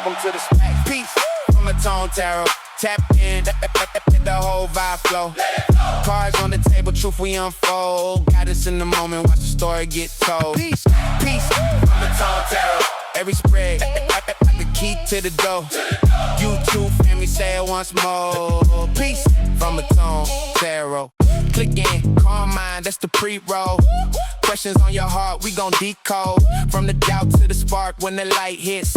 welcome to the smack. Peace from aTone Tarot. Tap in, the whole vibe flow. Cards on the table, truth we unfold. Got us in the moment, watch the story get told. Peace from aTone Tarot. Every spread, the key to the door. YouTube family, say it once more. Peace from aTone Tarot. Click in, calm mind, that's the pre-roll. Questions on your heart, we gon' decode. From the doubt to the spark when the light hits.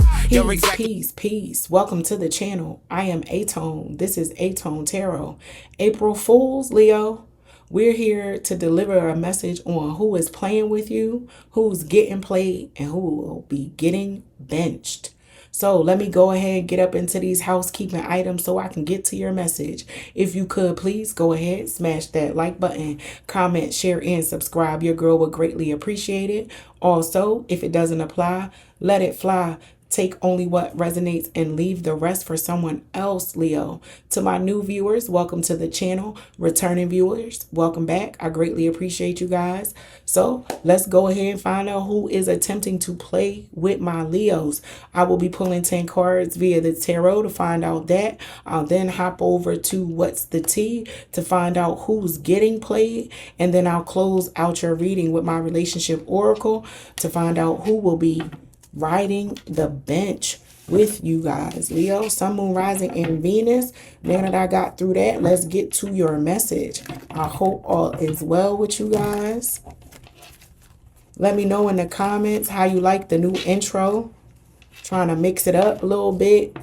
Peace. Welcome to the channel. I am aTone. This is aTone Tarot. April Fools, Leo. We're here to deliver a message on who is playing with you, who's getting played, and who will be getting benched. So let me go ahead and get up into these housekeeping items so I can get to your message. If you could, please go ahead, smash that like button, comment, share, and subscribe. Your girl would greatly appreciate it. Also, if it doesn't apply, let it fly. Take only what resonates and leave the rest for someone else, Leo. To my new viewers, welcome to the channel. Returning viewers, welcome back. I greatly appreciate you guys. So let's go ahead and find out who is attempting to play with my Leos. I will be pulling 10 cards via the tarot to find out that. I'll then hop over to What's the Tea to find out who's getting played. And then I'll close out your reading with my relationship oracle to find out who will be riding the bench with you guys. Leo, Sun, Moon, Rising, and Venus. Now that I got through that, let's get to your message. I hope all is well with you guys. Let me know in the comments how you like the new intro. Trying to mix it up a little bit.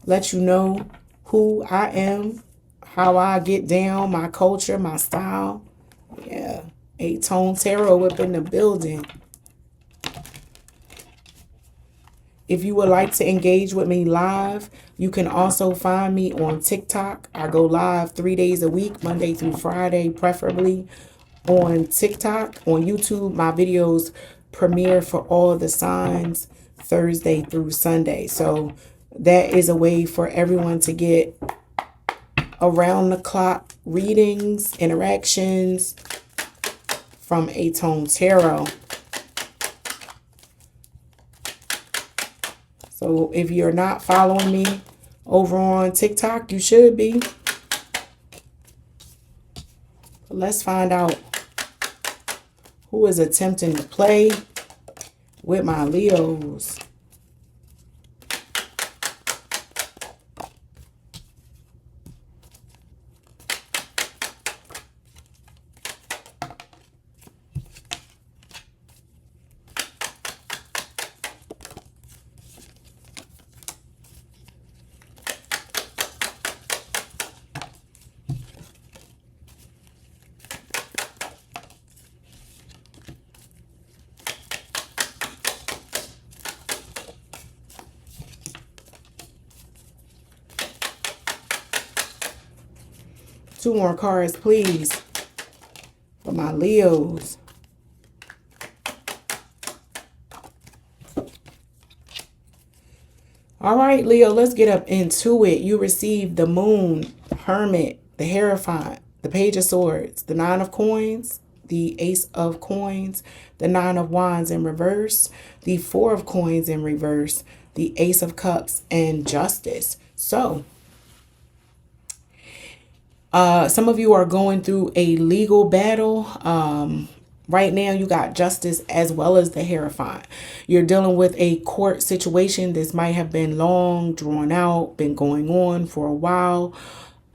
Let you know who I am, how I get down, my culture, my style. Yeah, aTone Tarot up in the building. If you would like to engage with me live, you can also find me on TikTok. I go live 3 days a week, Monday through Friday, preferably on TikTok. On YouTube, my videos premiere for all the signs Thursday through Sunday. So that is a way for everyone to get around the clock readings, interactions from aTone Tarot. So if you're not following me over on TikTok, you should be. Let's find out who is attempting to play with my Leos. Two more cards, please, for my Leos. All right, Leo, let's get up into it. You received the Moon, Hermit, the Hierophant, the Page of Swords, the Nine of Coins, the Ace of Coins, the Nine of Wands in reverse, the Four of Coins in reverse, the Ace of Cups, and Justice. So, some of you are going through a legal battle. Right now, you got Justice as well as the Hierophant. You're dealing with a court situation. This might have been long, drawn out, been going on for a while.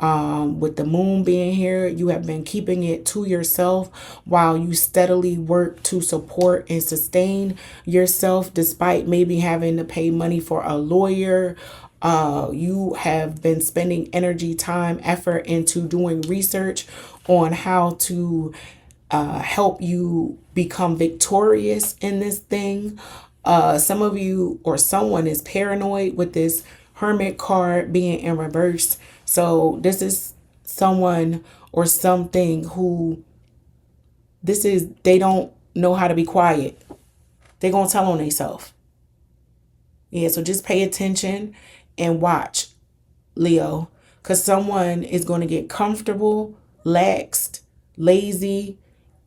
With the Moon being here, you have been keeping it to yourself while you steadily work to support and sustain yourself, despite maybe having to pay money for a lawyer. You have been spending energy, time, effort into doing research on how to help you become victorious in this thing. Some of you or someone is paranoid with this Hermit card being in reverse. So this is someone or something who they don't know how to be quiet. They're going to tell on themselves. Yeah, so just pay attention and watch, Leo, because someone is going to get comfortable, laxed, lazy,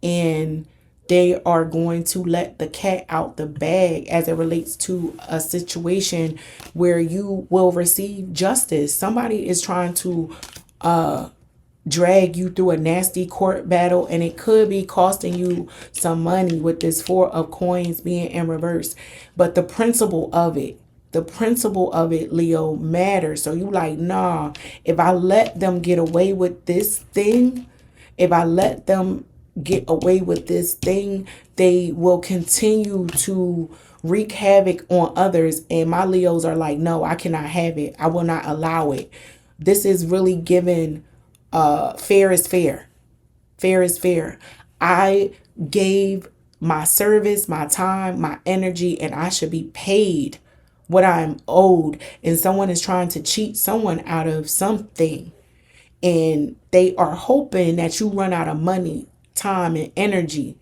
and They are going to let the cat out the bag as it relates to a situation where you will receive justice. Somebody is trying to drag you through a nasty court battle, and it could be costing you some money with this Four of Coins being in reverse. But the principle of it, Leo, matters. So you like, nah, if I let them get away with this thing, if I let them get away with this thing, they will continue to wreak havoc on others. And my Leos are like, no, I cannot have it. I will not allow it. This is really given fair is fair. Fair is fair. I gave my service, my time, my energy, and I should be paid what I'm owed. And someone is trying to cheat someone out of something. And they are hoping that you run out of money, time, and energy,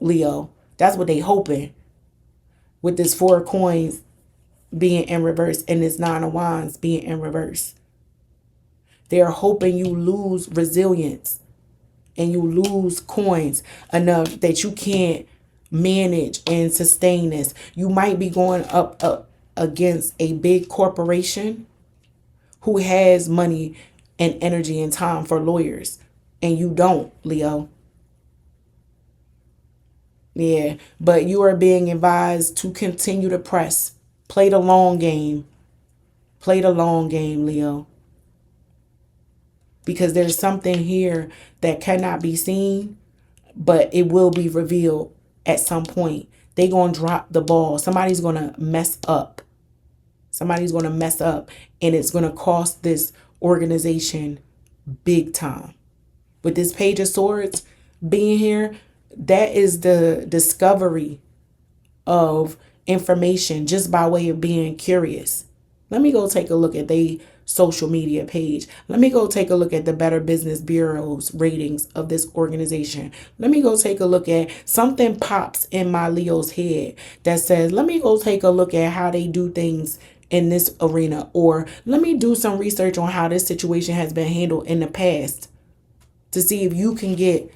Leo. That's what they hoping with this Four of Coins being in reverse and this Nine of Wands being in reverse. They're hoping you lose resilience and you lose coins enough that you can't manage and sustain this. You might be going up against a big corporation who has money and energy and time for lawyers, and you don't, Leo. Yeah, but you are being advised to continue to press. Play the long game. Play the long game, Leo. Because there's something here that cannot be seen, but it will be revealed at some point. They're going to drop the ball. Somebody's going to mess up. Somebody's going to mess up, and it's going to cost this organization big time. With this Page of Swords being here, that is the discovery of information just by way of being curious. Let me go take a look at the social media page. Let me go take a look at the Better Business Bureau's ratings of this organization. Let me go take a look at something pops in my Leo's head that says, let me go take a look at how they do things in this arena, or let me do some research on how this situation has been handled in the past to see if you can get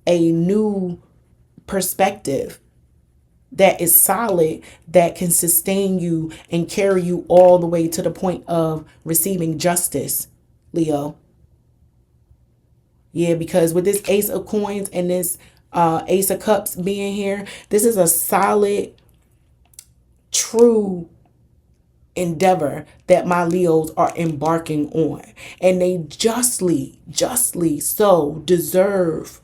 a new perspective that is solid, that can sustain you and carry you all the way to the point of receiving justice, Leo. Yeah, because with this Ace of Coins and this Ace of Cups being here, this is a solid, true endeavor that my Leos are embarking on. And they justly so deserve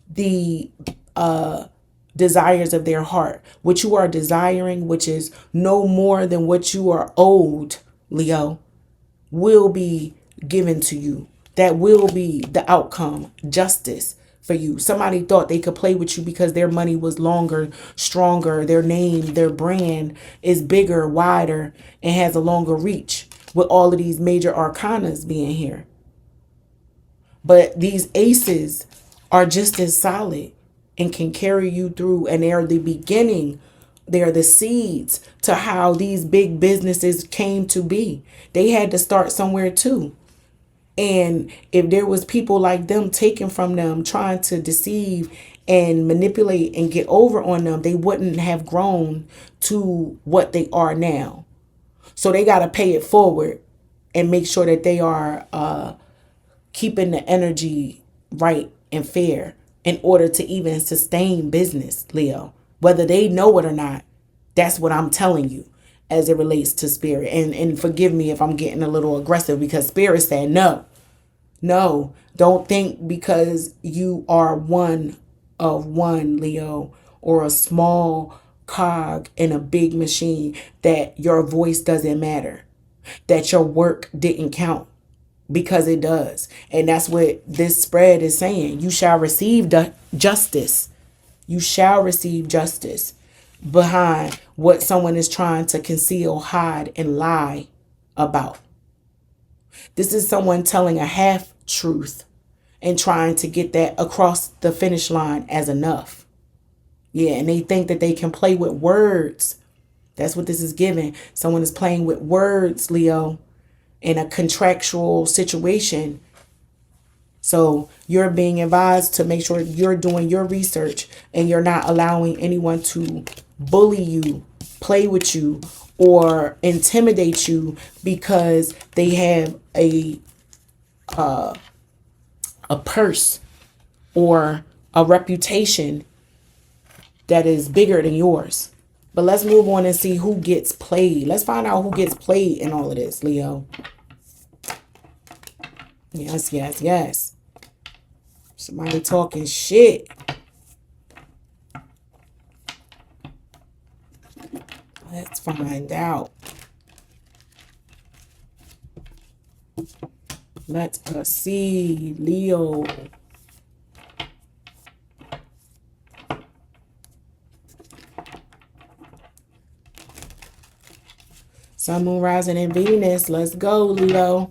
the desires of their heart. What you are desiring, which is no more than what you are owed, Leo, will be given to you. That will be the outcome, justice for you. Somebody thought they could play with you because their money was longer, stronger, their name, their brand is bigger, wider, and has a longer reach, with all of these major arcanas being here. But these aces are just as solid and can carry you through, and they're the beginning. They're the seeds to how these big businesses came to be. They had to start somewhere too. And if there was people like them taken from them, trying to deceive and manipulate and get over on them, they wouldn't have grown to what they are now. So they got to pay it forward and make sure that they are keeping the energy right and fair in order to even sustain business, Leo. Whether they know it or not, that's what I'm telling you as it relates to spirit. And forgive me if I'm getting a little aggressive, because spirit said no, don't think because you are one of one, Leo, or a small cog in a big machine, that your voice doesn't matter, that your work didn't count, because it does. And that's what this spread is saying. You shall receive justice. You shall receive justice behind what someone is trying to conceal, hide, and lie about. This is someone telling a half truth and trying to get that across the finish line as enough. Yeah, and they think that they can play with words. That's what this is giving. Someone is playing with words, Leo, in a contractual situation. So you're being advised to make sure you're doing your research and you're not allowing anyone to bully you, play with you, or intimidate you because they have a purse or a reputation that is bigger than yours. But let's move on and see who gets played. Let's find out who gets played in all of this, Leo. Yes, yes, yes. Somebody talking shit. Let's find out. Let us see, Leo. Sun, Moon, Rising, and Venus. Let's go, Leo.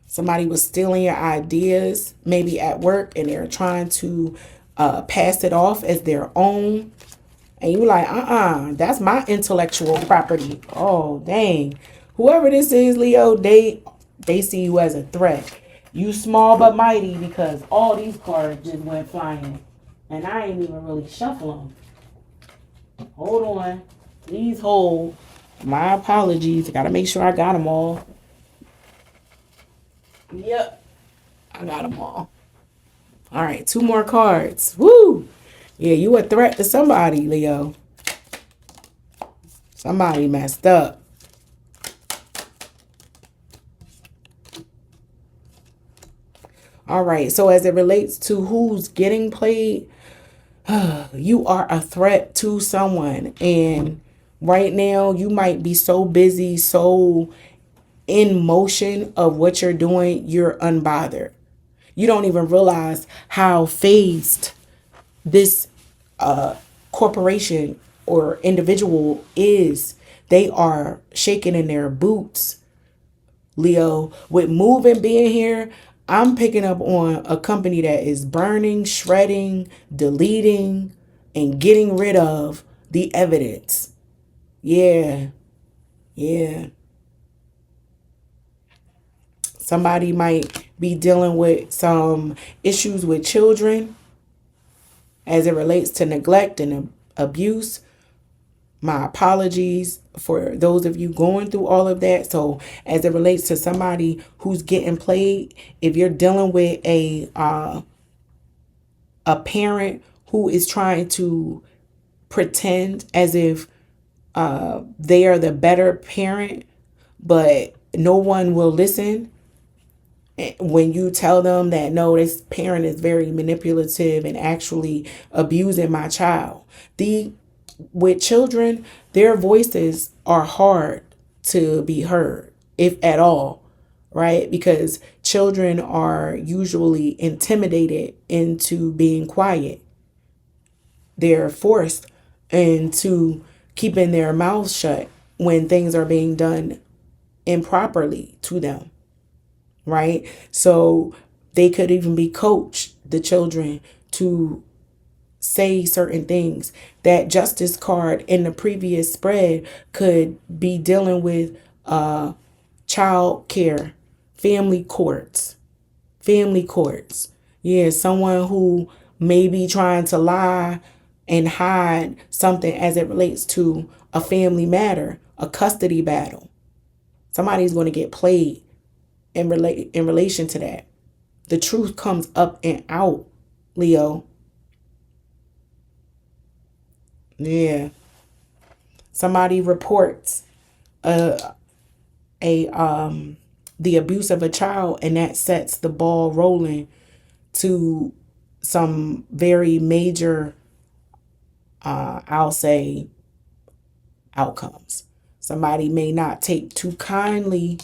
Somebody was stealing your ideas, maybe at work, and they're trying to pass it off as their own. And you like, that's my intellectual property. Oh, dang. Whoever this is, Leo, they see you as a threat. You small but mighty because all these cards just went flying. And I ain't even really shuffle them. Hold on. Please hold. My apologies. I got to make sure I got them all. Yep. I got them all. All right. 2 more cards. Woo. Yeah, you a threat to somebody, Leo. Somebody messed up. All right. So as it relates to who's getting played, you are a threat to someone. And right now you might be so busy, so in motion of what you're doing, you're unbothered. You don't even realize how phased this corporation or individual is. They are shaking in their boots, Leo. With moving being here, I'm picking up on a company that is burning, shredding, deleting, and getting rid of the evidence. Yeah. Somebody might be dealing with some issues with children as it relates to neglect and abuse. My apologies for those of you going through all of that. So as it relates to somebody who's getting played, if you're dealing with a parent who is trying to pretend as if they are the better parent, but no one will listen when you tell them that, no, this parent is very manipulative and actually abusing my child. With children, their voices are hard to be heard, if at all, right? Because children are usually intimidated into being quiet. They're forced into keeping their mouths shut when things are being done improperly to them, right? So they could even be coached, the children, to say certain things. That justice card in the previous spread could be dealing with child care, family courts. Yeah, someone who may be trying to lie and hide something as it relates to a family matter, a custody battle. Somebody's going to get played in relation to that. The truth comes up and out, Leo. Yeah. Somebody reports the abuse of a child, and that sets the ball rolling to some very major I'll say outcomes. Somebody may not take too kindly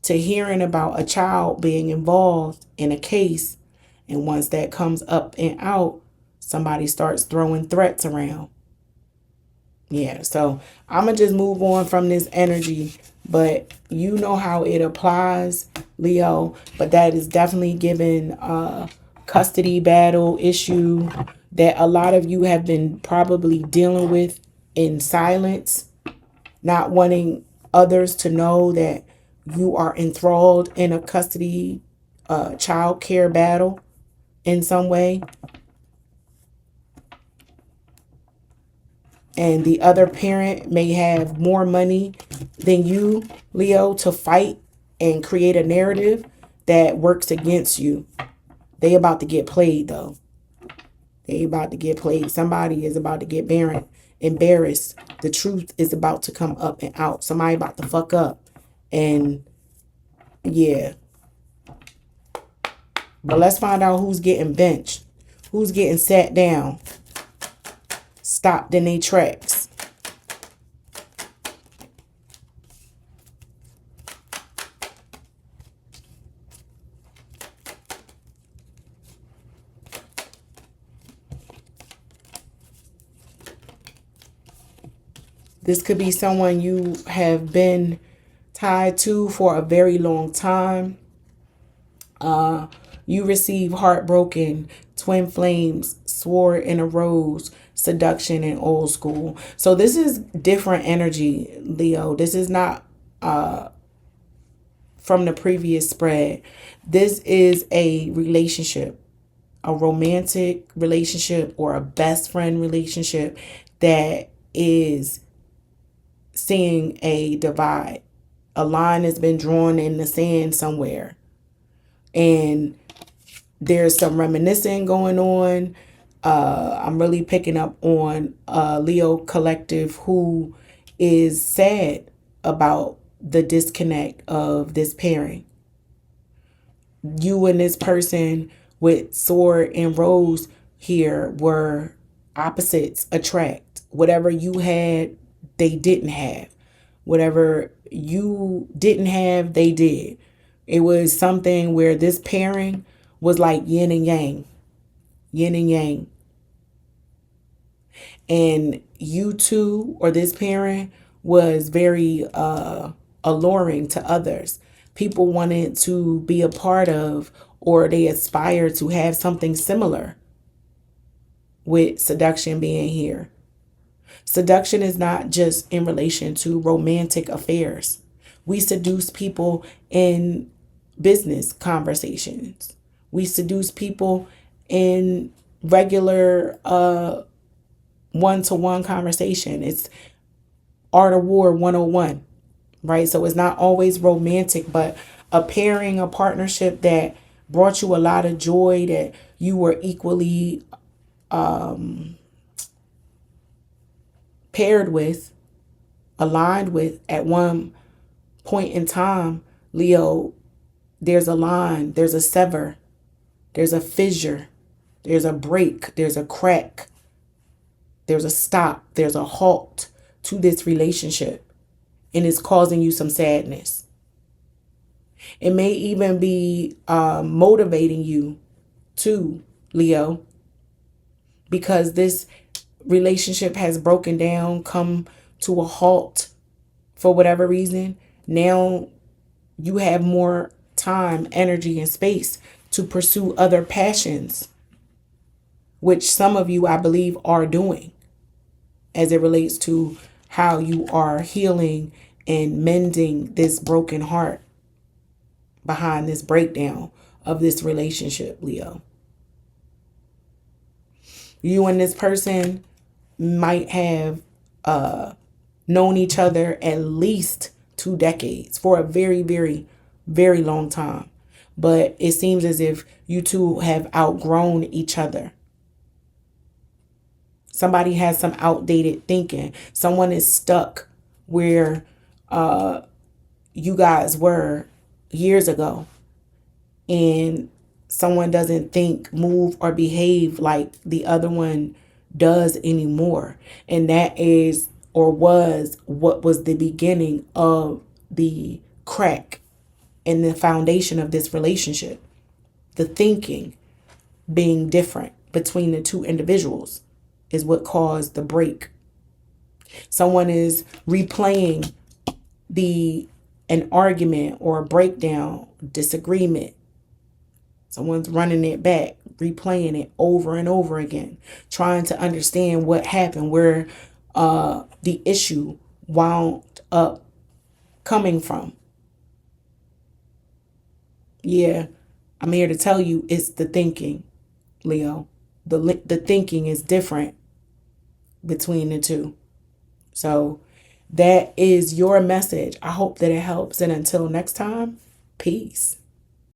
to hearing about a child being involved in a case, and once that comes up and out, somebody starts throwing threats around. Yeah, so I'm going to just move on from this energy, but you know how it applies, Leo. But that is definitely given a custody battle issue that a lot of you have been probably dealing with in silence, not wanting others to know that you are enthralled in a custody child care battle in some way. And the other parent may have more money than you, Leo, to fight and create a narrative that works against you. They about to get played, though. They about to get played. Somebody is about to get embarrassed. The truth is about to come up and out. Somebody about to fuck up. And yeah. But let's find out who's getting benched. Who's getting sat down. Stopped in their tracks. This could be someone you have been tied to for a very long time. You receive heartbroken, twin flames, sword in a rose, seduction, and old school. So this is different energy, Leo. This is not from the previous spread. This is a relationship, a romantic relationship or a best friend relationship that is seeing a divide. A line has been drawn in the sand somewhere. And there's some reminiscing going on. I'm really picking up on Leo collective who is sad about the disconnect of this pairing. You and this person with sword and rose here were opposites attract. Whatever you had, they didn't have. Whatever you didn't have, they did. It was something where this pairing was like yin and yang. Yin and yang. And you two, or this pairing, was very alluring to others. People wanted to be a part of, or they aspired to have something similar, with seduction being here. Seduction is not just in relation to romantic affairs. We seduce people in business conversations. We seduce people in regular one-to-one conversation. It's Art of War 101, right? So it's not always romantic, but a pairing, a partnership that brought you a lot of joy, that you were equally paired with, aligned with at one point in time. Leo, there's a line, there's a sever, there's a fissure, there's a break, there's a crack, there's a stop, there's a halt to this relationship, and it's causing you some sadness. It may even be motivating you too, Leo, because this relationship has broken down, come to a halt for whatever reason. Now you have more time, energy, and space to pursue other passions, which some of you, I believe, are doing as it relates to how you are healing and mending this broken heart behind this breakdown of this relationship, Leo. You and this person might have known each other at least 2 decades, for a very, very, very long time. But it seems as if you two have outgrown each other. Somebody has some outdated thinking. Someone is stuck where you guys were years ago. And someone doesn't think, move, or behave like the other one does anymore. And that is, or was, what was the beginning of the crack in the foundation of this relationship. The thinking being different between the two individuals is what caused the break. Someone is replaying an argument or a breakdown, disagreement. Someone's running it back, replaying it over and over again, trying to understand what happened, where the issue wound up coming from. Yeah, I'm here to tell you it's the thinking, Leo. The thinking is different between the two. So that is your message. I hope that it helps. And until next time, peace.